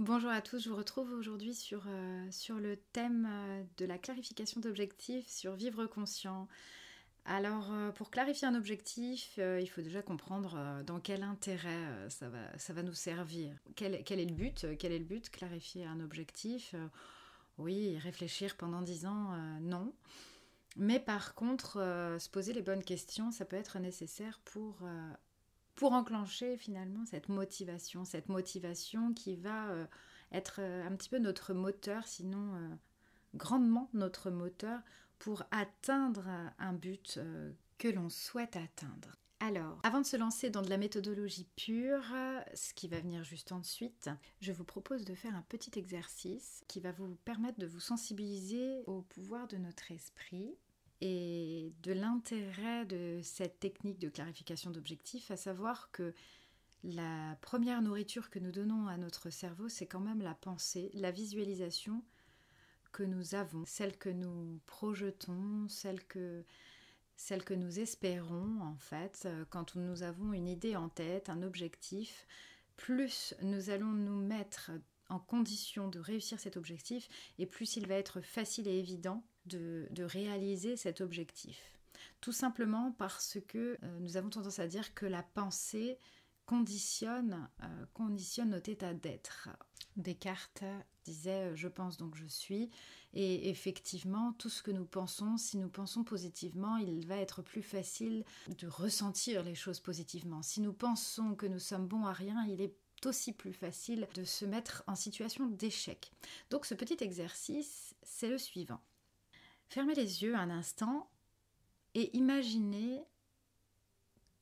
Bonjour à tous, je vous retrouve aujourd'hui sur le thème de la clarification d'objectifs sur vivre conscient. Alors, pour clarifier un objectif, il faut déjà comprendre dans quel intérêt ça va nous servir. Quel est le but? Quel est le but? Clarifier un objectif, oui, réfléchir pendant 10 ans, non. Mais par contre, se poser les bonnes questions, ça peut être nécessaire pour enclencher finalement cette motivation qui va être un petit peu notre moteur, sinon grandement notre moteur pour atteindre un but que l'on souhaite atteindre. Alors, avant de se lancer dans de la méthodologie pure, ce qui va venir juste ensuite, je vous propose de faire un petit exercice qui va vous permettre de vous sensibiliser au pouvoir de notre esprit et de l'intérêt de cette technique de clarification d'objectifs, à savoir que la première nourriture que nous donnons à notre cerveau, c'est quand même la pensée, la visualisation que nous avons, celle que nous projetons, celle que nous espérons en fait, quand nous avons une idée en tête, un objectif, plus nous allons nous mettre en condition de réussir cet objectif et plus il va être facile et évident de réaliser cet objectif. Tout simplement parce que nous avons tendance à dire que la pensée conditionne notre état d'être. Descartes disait « je pense donc je suis » et effectivement tout ce que nous pensons, si nous pensons positivement, il va être plus facile de ressentir les choses positivement. Si nous pensons que nous sommes bons à rien, il est aussi plus facile de se mettre en situation d'échec. Donc ce petit exercice, c'est le suivant. Fermez les yeux un instant et imaginez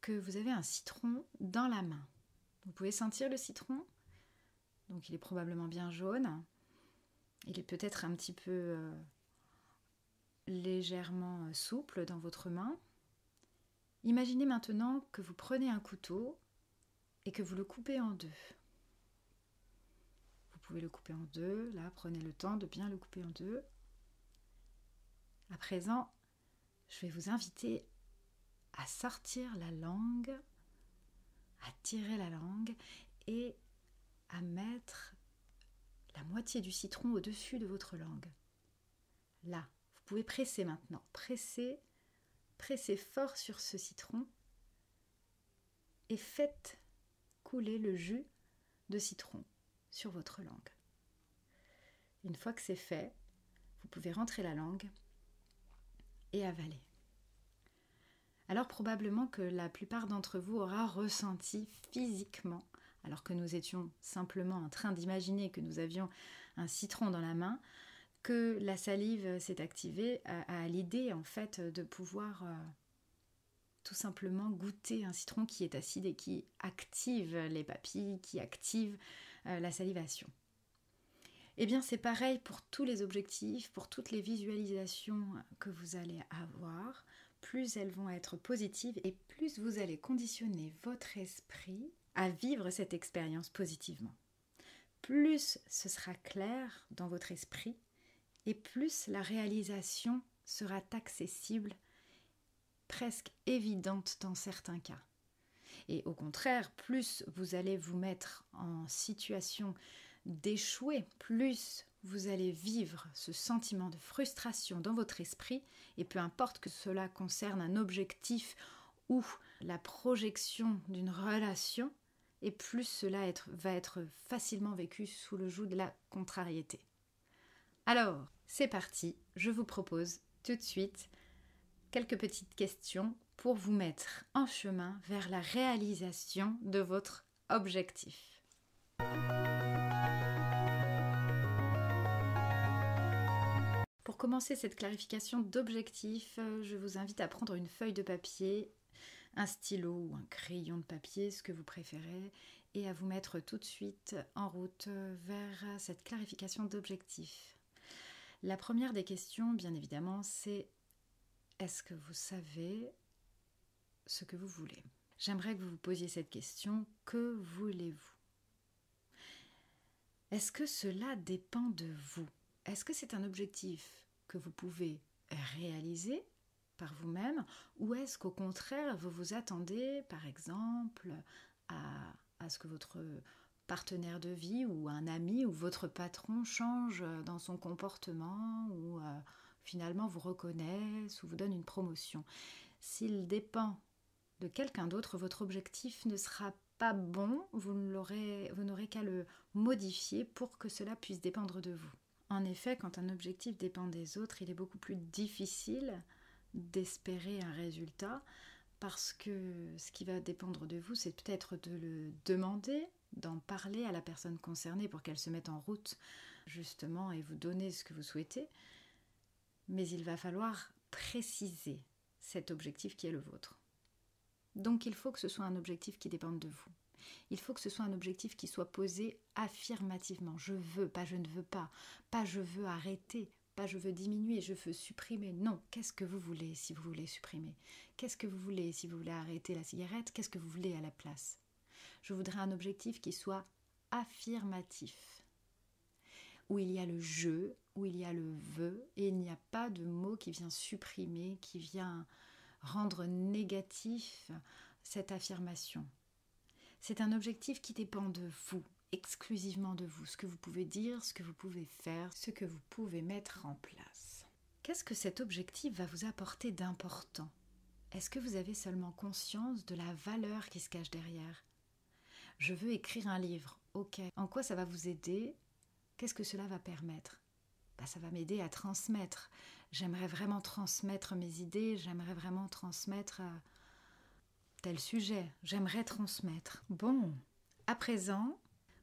que vous avez un citron dans la main. Vous pouvez sentir le citron, donc il est probablement bien jaune. Il est peut-être un petit peu légèrement souple dans votre main. Imaginez maintenant que vous prenez un couteau et que vous le coupez en deux. Vous pouvez le couper en deux, là, prenez le temps de bien le couper en deux. À présent, je vais vous inviter à sortir la langue, à tirer la langue et à mettre la moitié du citron au-dessus de votre langue. Là, vous pouvez presser maintenant. Pressez fort sur ce citron et faites couler le jus de citron sur votre langue. Une fois que c'est fait, vous pouvez rentrer la langue et avaler. Alors probablement que la plupart d'entre vous aura ressenti physiquement, alors que nous étions simplement en train d'imaginer que nous avions un citron dans la main, que la salive s'est activée à l'idée en fait de pouvoir tout simplement goûter un citron qui est acide et qui active les papilles, qui active la salivation. Eh bien c'est pareil pour tous les objectifs, pour toutes les visualisations que vous allez avoir. Plus elles vont être positives et plus vous allez conditionner votre esprit à vivre cette expérience positivement. Plus ce sera clair dans votre esprit et plus la réalisation sera accessible, presque évidente dans certains cas. Et au contraire, plus vous allez vous mettre en situation d'échouer, plus vous allez vivre ce sentiment de frustration dans votre esprit, et peu importe que cela concerne un objectif ou la projection d'une relation, et plus cela va être facilement vécu sous le joug de la contrariété. Alors, c'est parti, je vous propose tout de suite quelques petites questions pour vous mettre en chemin vers la réalisation de votre objectif. Pour commencer cette clarification d'objectif, je vous invite à prendre une feuille de papier, un stylo ou un crayon de papier, ce que vous préférez, et à vous mettre tout de suite en route vers cette clarification d'objectif. La première des questions, bien évidemment, c'est: est-ce que vous savez ce que vous voulez? J'aimerais que vous vous posiez cette question: que voulez-vous? Est-ce que cela dépend de vous? Est-ce que c'est un objectif que vous pouvez réaliser par vous-même, ou est-ce qu'au contraire vous vous attendez par exemple à ce que votre partenaire de vie ou un ami ou votre patron change dans son comportement ou finalement vous reconnaisse ou vous donne une promotion. S'il dépend de quelqu'un d'autre, votre objectif ne sera pas bon, vous n'aurez qu'à le modifier pour que cela puisse dépendre de vous. En effet, quand un objectif dépend des autres, il est beaucoup plus difficile d'espérer un résultat parce que ce qui va dépendre de vous, c'est peut-être de le demander, d'en parler à la personne concernée pour qu'elle se mette en route justement et vous donner ce que vous souhaitez. Mais il va falloir préciser cet objectif qui est le vôtre. Donc il faut que ce soit un objectif qui dépende de vous. Il faut que ce soit un objectif qui soit posé affirmativement. Je veux, pas je ne veux pas. Pas je veux arrêter, pas je veux diminuer, je veux supprimer. Non, qu'est-ce que vous voulez si vous voulez supprimer? Qu'est-ce que vous voulez si vous voulez arrêter la cigarette? Qu'est-ce que vous voulez à la place? Je voudrais un objectif qui soit affirmatif, où il y a le je, où il y a le veut, et il n'y a pas de mot qui vient supprimer, qui vient rendre négatif cette affirmation. C'est un objectif qui dépend de vous, exclusivement de vous, ce que vous pouvez dire, ce que vous pouvez faire, ce que vous pouvez mettre en place. Qu'est-ce que cet objectif va vous apporter d'important? Est-ce que vous avez seulement conscience de la valeur qui se cache derrière? Je veux écrire un livre, ok. En quoi ça va vous aider? Qu'est-ce que cela va permettre? Ça va m'aider à transmettre. J'aimerais vraiment transmettre mes idées, j'aimerais vraiment transmettre tel sujet, j'aimerais transmettre. Bon, à présent,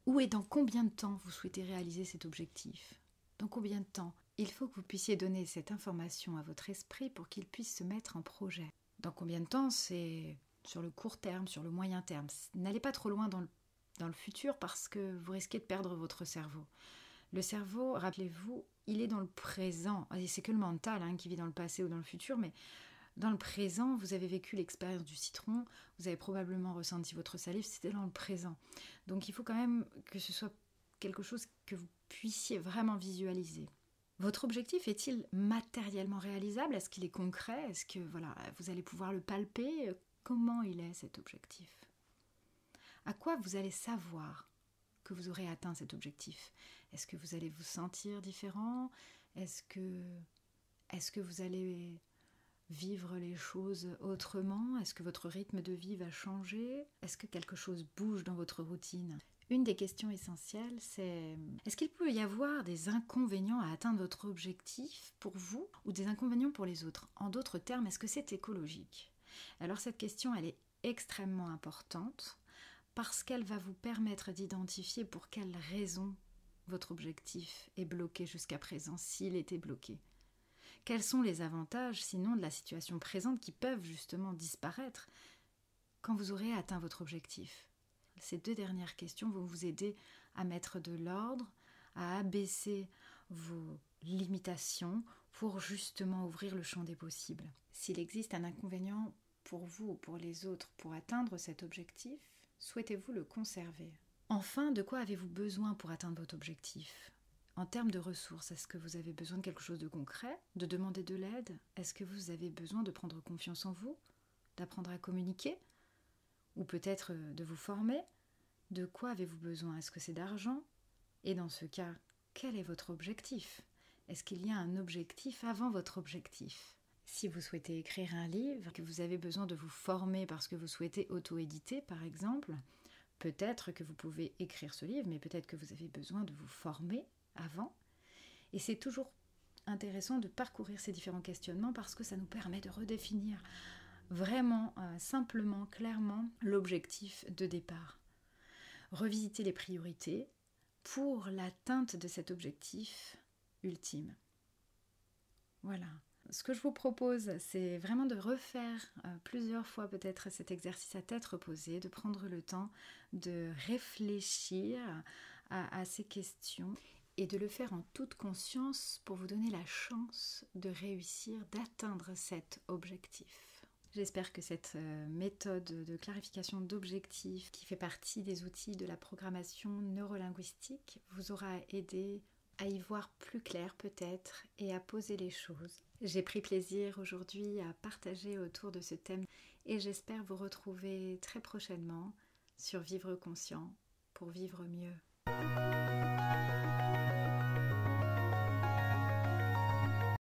où et dans combien de temps vous souhaitez réaliser cet objectif? Dans combien de temps? Il faut que vous puissiez donner cette information à votre esprit pour qu'il puisse se mettre en projet. Dans combien de temps? C'est sur le court terme, sur le moyen terme. N'allez pas trop loin dans le futur parce que vous risquez de perdre votre cerveau. Le cerveau, rappelez-vous, il est dans le présent. Et c'est que le mental qui vit dans le passé ou dans le futur, mais dans le présent, vous avez vécu l'expérience du citron, vous avez probablement ressenti votre salive, c'était dans le présent. Donc il faut quand même que ce soit quelque chose que vous puissiez vraiment visualiser. Votre objectif est-il matériellement réalisable? Est-ce qu'il est concret? Est-ce que vous allez pouvoir le palper? Comment il est cet objectif? À quoi vous allez savoir que vous aurez atteint cet objectif? Est-ce que vous allez vous sentir différent? Est-ce que vous allez vivre les choses autrement? Est-ce que votre rythme de vie va changer? Est-ce que quelque chose bouge dans votre routine? Une des questions essentielles, c'est est-ce qu'il peut y avoir des inconvénients à atteindre votre objectif pour vous ou des inconvénients pour les autres? En d'autres termes, est-ce que c'est écologique? Alors cette question, elle est extrêmement importante parce qu'elle va vous permettre d'identifier pour quelles raisons votre objectif est bloqué jusqu'à présent, s'il était bloqué. Quels sont les avantages, sinon, de la situation présente qui peuvent justement disparaître quand vous aurez atteint votre objectif? Ces deux dernières questions vont vous aider à mettre de l'ordre, à abaisser vos limitations pour justement ouvrir le champ des possibles. S'il existe un inconvénient pour vous ou pour les autres pour atteindre cet objectif, souhaitez-vous le conserver? Enfin, de quoi avez-vous besoin pour atteindre votre objectif? En termes de ressources, est-ce que vous avez besoin de quelque chose de concret, de demander de l'aide? Est-ce que vous avez besoin de prendre confiance en vous, d'apprendre à communiquer? Ou peut-être de vous former? De quoi avez-vous besoin? Est-ce que c'est d'argent? Et dans ce cas, quel est votre objectif? Est-ce qu'il y a un objectif avant votre objectif? Si vous souhaitez écrire un livre, que vous avez besoin de vous former parce que vous souhaitez auto-éditer par exemple, peut-être que vous pouvez écrire ce livre, mais peut-être que vous avez besoin de vous former avant. Et c'est toujours intéressant de parcourir ces différents questionnements parce que ça nous permet de redéfinir vraiment, simplement, clairement, l'objectif de départ. Revisiter les priorités pour l'atteinte de cet objectif ultime. Voilà. Ce que je vous propose, c'est vraiment de refaire plusieurs fois peut-être cet exercice à tête reposée, de prendre le temps de réfléchir à ces questions et de le faire en toute conscience pour vous donner la chance de réussir, d'atteindre cet objectif. J'espère que cette méthode de clarification d'objectifs qui fait partie des outils de la programmation neurolinguistique vous aura aidé à y voir plus clair peut-être et à poser les choses. J'ai pris plaisir aujourd'hui à partager autour de ce thème et j'espère vous retrouver très prochainement sur Vivre Conscient pour vivre mieux.